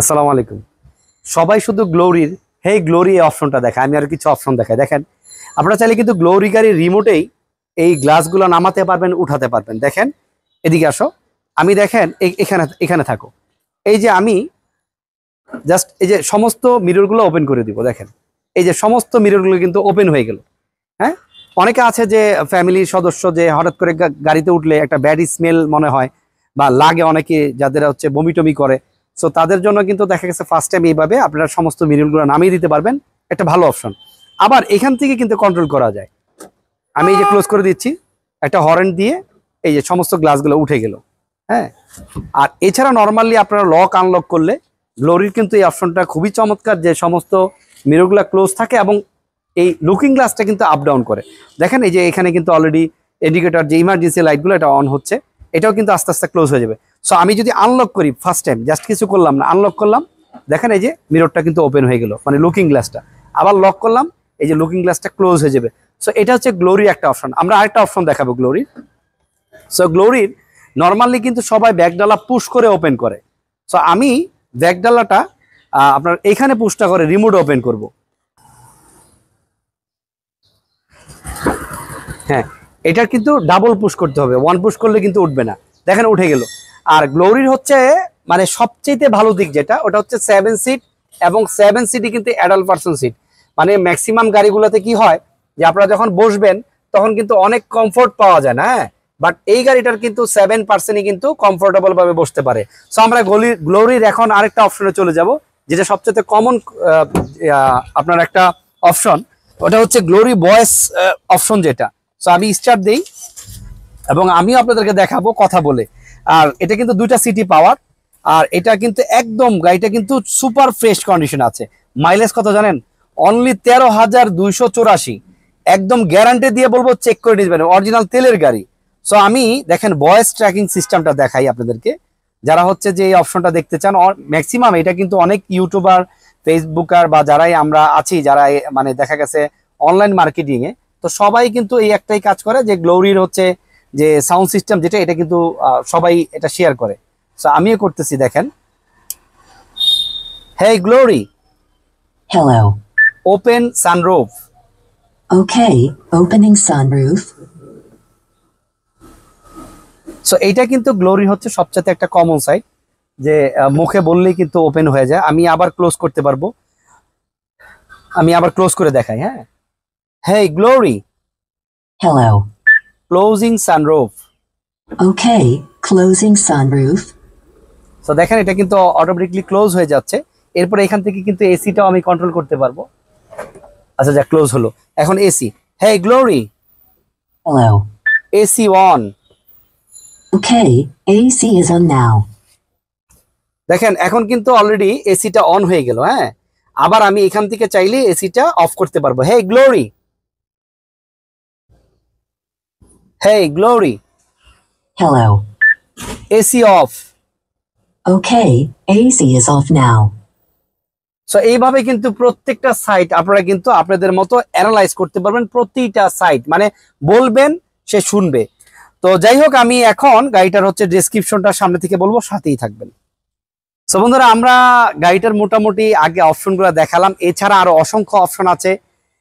আসসালামু আলাইকুম। সবাই শুধু গ্লোরির হেই গ্লোরি এই অপশনটা দেখায়, আমি আর কিছু অপশন দেখাই। দেখেন, আপনারা চাইলে কিন্তু গ্লোরি গাড়ির রিমোটেই এই গ্লাসগুলো নামাতে পারবেন, উঠাতে পারবেন। দেখেন, এদিকে আসো। আমি দেখেন এখানে এখানে থাকো। এই যে আমি জাস্ট এই যে সমস্ত মিররগুলো ওপেন করে দিব। দেখেন, এই যে সমস্ত মিররগুলো কিন্তু ওপেন হয়ে গেল। হ্যাঁ, অনেকে আছে যে ফ্যামিলির সদস্য যে হঠাৎ করে গাড়িতে উঠলে একটা ব্যাড স্মেল মনে হয় বা লাগে, অনেকে যাদের হচ্ছে বমি টমি করে। সো তাদের জন্য কিন্তু দেখা গেছে ফার্স্ট টাইম এইভাবে আপনারা সমস্ত মিররগুলো নামিয়ে দিতে পারবেন, একটা ভালো অপশন। আবার এখান থেকে কিন্তু কন্ট্রোল করা যায়। আমি এই যে ক্লোজ করে দিচ্ছি, একটা হর্ন দিয়ে এই যে সমস্ত গ্লাসগুলো উঠে গেল। হ্যাঁ, আর এছাড়া নর্মালি আপনারা লক আনলক করলে গ্লোরির কিন্তু এই অপশনটা খুবই চমৎকার, যে সমস্ত মিররগুলো ক্লোজ থাকে এবং এই লুকিং গ্লাসটা কিন্তু আপ ডাউন করে। দেখেন, এই যে এখানে কিন্তু অলরেডি ইন্ডিকেটর যে ইমার্জেন্সি লাইটগুলো এটা অন হচ্ছে, এটাও কিন্তু আস্তে আস্তে ক্লোজ হয়ে যাবে। সো আমি যদি আনলক করি, ফার্স্ট টাইম জাস্ট কিছু করলাম না, আনলক করলাম, দেখেন এই যে মিররটা কিন্তু ওপেন হয়ে গেল, মানে লুকিং গ্লাসটা। আবার লক করলাম, এই যে লুকিং গ্লাসটা ক্লোজ হয়ে যাবে। সো এটা হচ্ছে গ্লোরির একটা অপশন। আমরা আরেকটা অপশন দেখাবো গ্লোরির। সো গ্লোরির নর্মালি কিন্তু সবাই ব্যাকডালা পুশ করে ওপেন করে। সো আমি ব্যাকডালাটা আপনার এইখানে পুশটা করে রিমোট ওপেন করব। হ্যাঁ, এটা কিন্তু ডাবল পুশ করতে হবে, ওয়ান পুশ করলে কিন্তু উঠবে না। দেখেন, উঠে গেল। আর গ্লোরির হচ্ছে মানে সবচেয়ে ভালো দিক যেটা, ওটা হচ্ছে 7 সিট, এবং 7 সিটই কিন্তু অ্যাডাল্ট পারসন সিট। মানে ম্যাক্সিমাম গাড়িগুলোতে কি হয় যে আপনারা যখন বসবেন তখন কিন্তু অনেক কমফোর্ট পাওয়া যায় না। হ্যাঁ, বাট এই গাড়িটার কিন্তু 7% কিন্তু কমফোর্টেবল ভাবে বসতে পারে। সো আমরা গ্লোরির এখন আরেকটা অপশনে চলে যাব, যেটা সবচেয়ে কমন আপনার একটা অপশন, ওটা হচ্ছে গ্লোরি ভয়েস অপশন যেটা। সো আমি স্টার্ট দেই এবং আমিও আপনাদেরকে দেখাবো কথা বলে। আর এটা কিন্তু 2টা সিটি পাওয়ার, আর এটা কিন্তু একদম গাড়িটা কিন্তু সুপার ফ্রেশ কন্ডিশন আছে। মাইলেজ কত জানেন? অনলি 13,284। একদম গ্যারান্টি দিয়ে বলবো, চেক করে নিতে পারেন, অরিজিনাল তেলের গাড়ি। সো আমি দেখেন ভয়েস ট্র্যাকিং সিস্টেমটা দেখাই আপনাদেরকে, যারা হচ্ছে যে এই অপশনটা দেখতে চান। ম্যাক্সিমাম এটা কিন্তু অনেক ইউটিউবার, ফেসবুকার বা যারাই আমরা আছি, যারা মানে দেখা গেছে অনলাইন মার্কেটিং এ, তো সবাই কিন্তু এই একটাই কাজ করে, যে গ্লোরির হচ্ছে যে সাউন্ড সিস্টেম যেটা, এটা কিন্তু সবাই এটা শেয়ার করে। সো আমিও করতেছি। দেখেন, hey Glory, Hello. Open sunroof. Okay, opening sunroof. So এইটা কিন্তু গ্লোরি হচ্ছে সবচেয়ে একটা কমন সাইট, যে মুখে বললেই কিন্তু ওপেন হয়ে যায়। আমি আবার ক্লোজ করতে পারবো, আমি আবার ক্লোজ করে দেখাই। হ্যাঁ, hey Glory, Hello. Closing sunroof. Okay, closing sunroof. So দেখেন, এটা কিন্তু অটোমেটিকলি ক্লোজ হয়ে যাচ্ছে। এরপরে এখান থেকে কিন্তু এসিটাও আমি কন্ট্রোল করতে পারবো। আচ্ছা, যা ক্লোজ হলো। এখন AC, hey Glory, Hello. AC on. Okay, AC is on now. দেখেন, এখন কিন্তু অলরেডি এসিটা অন হয়ে গেল। হ্যাঁ, আবার আমি এখান থেকে চাইলে এসিটা অফ করতে পারবো। Hey Glory, hey Glory, Hello. AC off. Okay, AC is off now. So এইভাবে কিন্তু প্রত্যেকটা সাইট আপনারা কিন্তু আপনাদের মতো অ্যানালাইজ করতে পারবেন। প্রতিটা সাইট মানে বলবেন, সে শুনবে। তো যাই হোক, আমি এখন গাড়িটার হচ্ছে ডেসক্রিপশনটা সামনে থেকে বলবো, সাথেই থাকবেন। সো বন্ধুরা, আমরা গাড়িটার মোটামুটি আগে অপশনগুলো দেখালাম, এছাড়া আরো অসংখ্য অপশন আছে।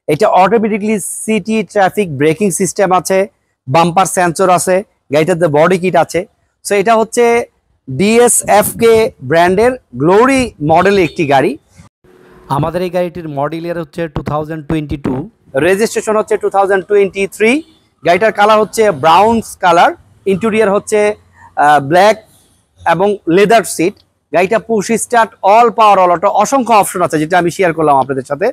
এটা automatically city traffic braking system আছে, বাম্পার সেন্সর আছে, গাড়িটাতে বডি কিট আছে। সো এটা হচ্ছে ডিএসএফকে ব্র্যান্ডের গ্লোরি মডেলের একটি গাড়ি। আমাদের এই গাড়িটির মডেল ইয়ার হচ্ছে 2022, রেজিস্ট্রেশন হচ্ছে 2023। গাড়িটার কালার হচ্ছে ব্রাউনস কালার, ইন্টেরিয়র হচ্ছে ব্ল্যাক এবং লেদার সিট। গাড়িটা পুশ স্টার্ট, অল পাওয়ার, অল অটো, অসংখ্য অপশন আছে যেটা আমি শেয়ার করলাম আপনাদের সাথে।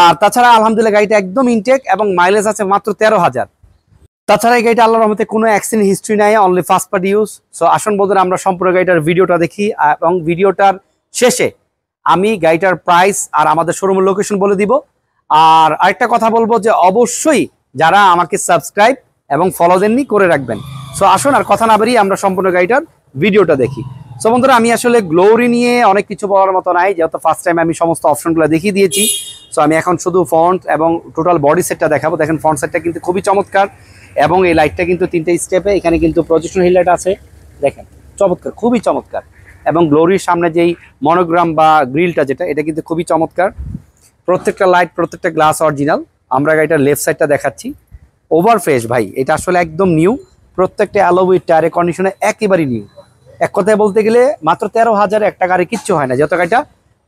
আর তাছাড়া আলহামদুলিল্লাহ গাড়িটা একদম ইনটেক এবং মাইলেজ আছে মাত্র 13,000। তাছাড়া এই গাড়িটা আল্লাহর রহমতে কোনো অ্যাক্সিডেন্ট হিস্ট্রি নাই, only first party use. So আসুন বন্ধুরা, আমরা সম্পূর্ণ গাড়িটার ভিডিওটা দেখি, এবং ভিডিওটার শেষে আমি গাড়িটার প্রাইস আর আমাদের শোরুমের লোকেশন বলে দিব। আর আরেকটা কথা বলবো, যে অবশ্যই যারা আমাকে সাবস্ক্রাইব এবং ফলো দেননি, করে রাখবেন। সো আসুন, আর কথা না বাড়িয়ে আমরা সম্পূর্ণ গাড়িটার ভিডিওটা দেখি। সো বন্ধুরা, আমি আসলে গ্লোরি নিয়ে অনেক কিছু বলার মতো নাই, যেহেতু ফার্স্ট টাইম আমি সমস্ত অপশনগুলো দেখিয়ে দিয়েছি। সো আমি এখন শুধু ফ্রন্ট এবং টোটাল বডি সেটটা দেখাবো। দেখেন, ফ্রন্ট সেটটা কিন্তু খুবই চমৎকার, এবং এই লাইটটা কিন্তু 3টে স্টেপে, এখানে কিন্তু প্রজেকশন হেডলাইট আছে। দেখেন, চমৎকার, খুবই চমৎকার। এবং গ্লোরির সামনে যেই মনোগ্রাম বা গ্রিলটা যেটা, এটা কিন্তু খুবই চমৎকার। প্রত্যেকটা লাইট, প্রত্যেকটা গ্লাস অরিজিনাল। আমরা গাড়িটার লেফট সাইডটা দেখাচ্ছি, ওভার ফ্রেশ ভাই, এটা আসলে একদম নিউ। প্রত্যেকটা অ্যালয় টায়ারে কন্ডিশনে একেবারেই নিউ। এক কথায় বলতে গেলে মাত্র 13,000 একটা গাড়ি কিচ্ছু হয় না, যত গাড়িটা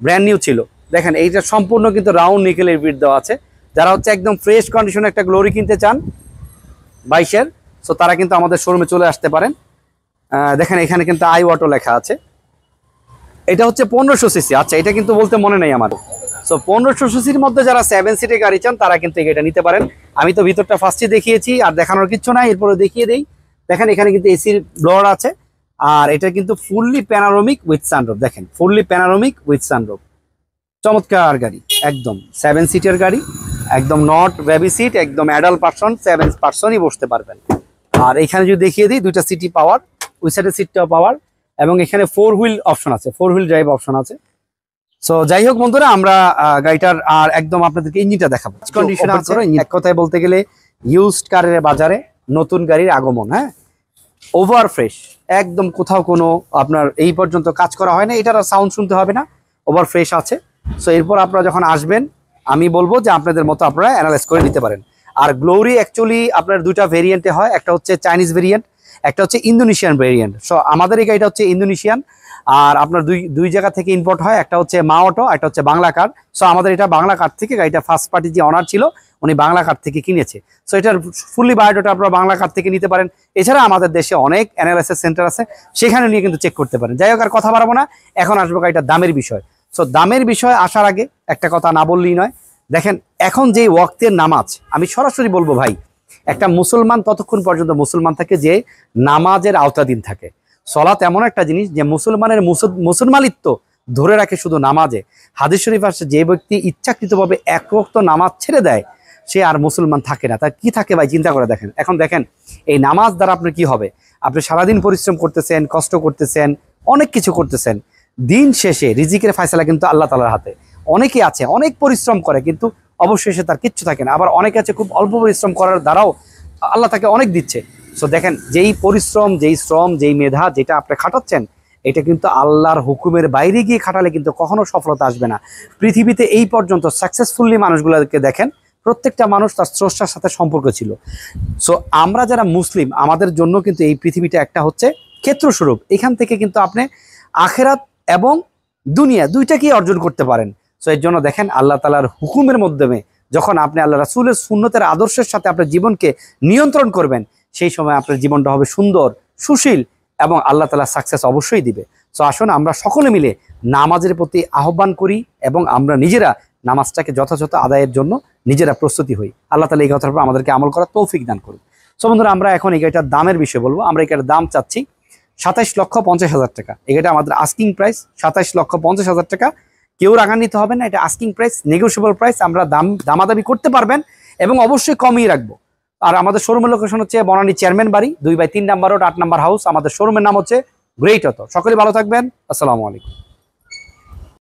ব্র্যান্ড নিউ ছিল। দেখেন এইটা সম্পূর্ণ কিন্তু রাউন্ড নিকেলের বিট দেওয়া আছে। যারা হচ্ছে একদম ফ্রেশ কন্ডিশনে একটা গ্লোরি কিনতে চান 22-এর, সো তারা কিন্তু আমাদের শোরুমে চলে আসতে পারেন। দেখেন এখানে কিন্তু আই অটো লেখা আছে। এটা হচ্ছে 1500 সিসি। আচ্ছা, এটা কিন্তু বলতে মনে নেই আমার। সো 1500 সিসির মধ্যে যারা 7 সিটের গাড়ি চান তারা কিন্তু এটা নিতে পারেন। আমি তো ভিতরটা ফার্স্টে দেখিয়েছি, আর দেখানোর কিছু নাই, এরপরে দেখিয়ে দেই। দেখেন এখানে কিন্তু এসির ব্লোয়ার আছে, আর এটা কিন্তু ফুললি প্যানারোমিক উইথ সানরুফ। দেখেন ফুললি প্যানারোমিক উইথ সানরুফ, চমৎকার গাড়ি, একদম 7 সিটের গাড়ি, একদম নট বেবি সিট, একদম অ্যাডাল্ট পারসন, 7 পারসনই বসতে পারবেন। আর এখানে যদি দেখিয়ে দিই, দুইটা সিটি পাওয়ার, ওই সাইডের সিটটাও পাওয়ার, এবং এখানে 4 হুইল অপশন আছে, 4 হুইল ড্রাইভ অপশন আছে। সো যাই হোক বন্ধুরা, আমরা গাড়িটার আর একদম আপনাদেরকে ইঞ্জিনটা দেখাবো। কন্ডিশন আছে, এক কথায় বলতে গেলে ইউজড কারের বাজারে নতুন গাড়ির আগমন। হ্যাঁ, ওভার ফ্রেশ, একদম কোথাও কোনো আপনার এই পর্যন্ত কাজ করা হয় না, এটার সাউন্ড শুনতে হবে না, ওভার ফ্রেশ আছে। সো এরপর আপনারা যখন আসবেন, আমি বলবো যে আপনাদের মতো আপনারা অ্যানালাইজ করে নিতে পারেন। আর গ্লোরি অ্যাকচুয়ালি আপনার দুইটা ভেরিয়েন্টে হয়, একটা হচ্ছে চাইনিজ ভেরিয়েন্ট, একটা হচ্ছে ইন্দোনেশিয়ান ভেরিয়েন্ট। সো আমাদের এই গাড়িটা হচ্ছে ইন্দোনেশিয়ান, আর আপনার দুই জায়গা থেকে ইম্পোর্ট হয়, একটা হচ্ছে মা অটো, একটা হচ্ছে বাংলা কার। সো আমাদের এটা বাংলা কার থেকে, গাড়িটা ফার্স্ট পার্টি যে অনার ছিল উনি বাংলা কার থেকে কিনেছে। সো এটার ফুললি বায়োডাটা আপনারা বাংলা কার থেকে নিতে পারেন। এছাড়া আমাদের দেশে অনেক অ্যানালাইসিস সেন্টার আছে, সেখানে নিয়ে কিন্তু চেক করতে পারেন। যাই হোক, আর কথা বাড়াবো না, এখন আসবো গাড়িটার দামের বিষয়। সো দামের বিষয় আসার আগে একটা কথা না বললেই নয়। দেখেন এখন যে ওয়াক্তের নামাজ, আমি সরাসরি বলবো ভাই, একটা মুসলমান ততক্ষণ পর্যন্ত মুসলমান থাকে যে নামাজের আওতাধীন থাকে। সলাত এমন একটা জিনিস যে মুসলমানের মুসলমানিত্ব ধরে রাখে শুধু নামাজে। হাদিস শরীফ আসছে, যে ব্যক্তি ইচ্ছাকৃতভাবে এক ওয়াক্ত নামাজ ছেড়ে দেয় সে আর মুসলমান থাকে না। তার কি থাকে ভাই, চিন্তা করে দেখেন। এখন দেখেন এই নামাজ দ্বারা আপনার কি হবে, আপনি সারাদিন পরিশ্রম করতেছেন, কষ্ট করতেছেন, অনেক কিছু করতেছেন, দিন শেষে রিজিকের ফয়সালা কিন্তু আল্লাহ তাআলার হাতে। অনেকে আছে অনেক পরিশ্রম করে কিন্তু অবশেষে তার কিচ্ছু থাকে না, আবার অনেকে আছে খুব অল্প পরিশ্রম করার দ্বারাও আল্লাহ তাকে অনেক দিচ্ছে। সো দেখেন, যেই পরিশ্রম, যেই শ্রম, যেই মেধা যেটা আপনি খাটাচ্ছেন, এটা কিন্তু আল্লাহর হুকুমের বাইরে গিয়ে খাটালে কিন্তু কখনো সফলতা আসবে না। পৃথিবীতে এই পর্যন্ত সাকসেসফুলি মানুষগুলোকে দেখেন, প্রত্যেকটা মানুষ তার স্রষ্টার সাথে সম্পর্ক ছিল। সো আমরা যারা মুসলিম, আমাদের জন্য কিন্তু এই পৃথিবীটা একটা হচ্ছে ক্ষেত্রস্বরূপ। এখান থেকে কিন্তু আপনি আখেরাত এবং দুনিয়া দুইটাকেই অর্জন করতে পারেন। সো এর জন্য দেখেন, আল্লাহ তাআলার হুকুমের মাধ্যমে যখন আপনি আল্লাহ রাসূলের সুন্নতের আদর্শের সাথে আপনার জীবনকে নিয়ন্ত্রণ করবেন, সেই সময় আপনার জীবনটা হবে সুন্দর, সুশীল, এবং আল্লাহ তাআলা সাকসেস অবশ্যই দিবে। সো আসুন আমরা সকলে মিলে নামাজের প্রতি আহ্বান করি এবং আমরা নিজেরা নামাজটাকে যথাযথ আদায়ের জন্য নিজেরা প্রস্তুতি হই। আল্লাহ তাআলা এই কথার উপর আমাদেরকে আমল করার তৌফিক দান করুন। সো বন্ধুরা, আমরা এখন এই গাড়িটার দামের বিষয়ে বলবো। আমরা এই গাড়ির দাম চাচ্ছি 27,50,000 টাকা। এই গাড়িটা আমাদের আস্কিং প্রাইস 27,50,000 টাকা। কেউ রাগান্বিত হবে না, এটা আস্কিং প্রাইস, নেগোশিয়েবল প্রাইস। আমরা দামাদামি করতে পারবেন এবং অবশ্যই কমিয়ে রাখবো। আর আমাদের শোরুমের লোকেশন হচ্ছে বনানী চেয়ারম্যান বাড়ি, 2/3 নম্বর রোড, 8 নম্বর হাউস। আমাদের শোরুমের নাম হচ্ছে গ্রেট অটো। সকলে ভালো থাকবেন, আসসালামু আলাইকুম।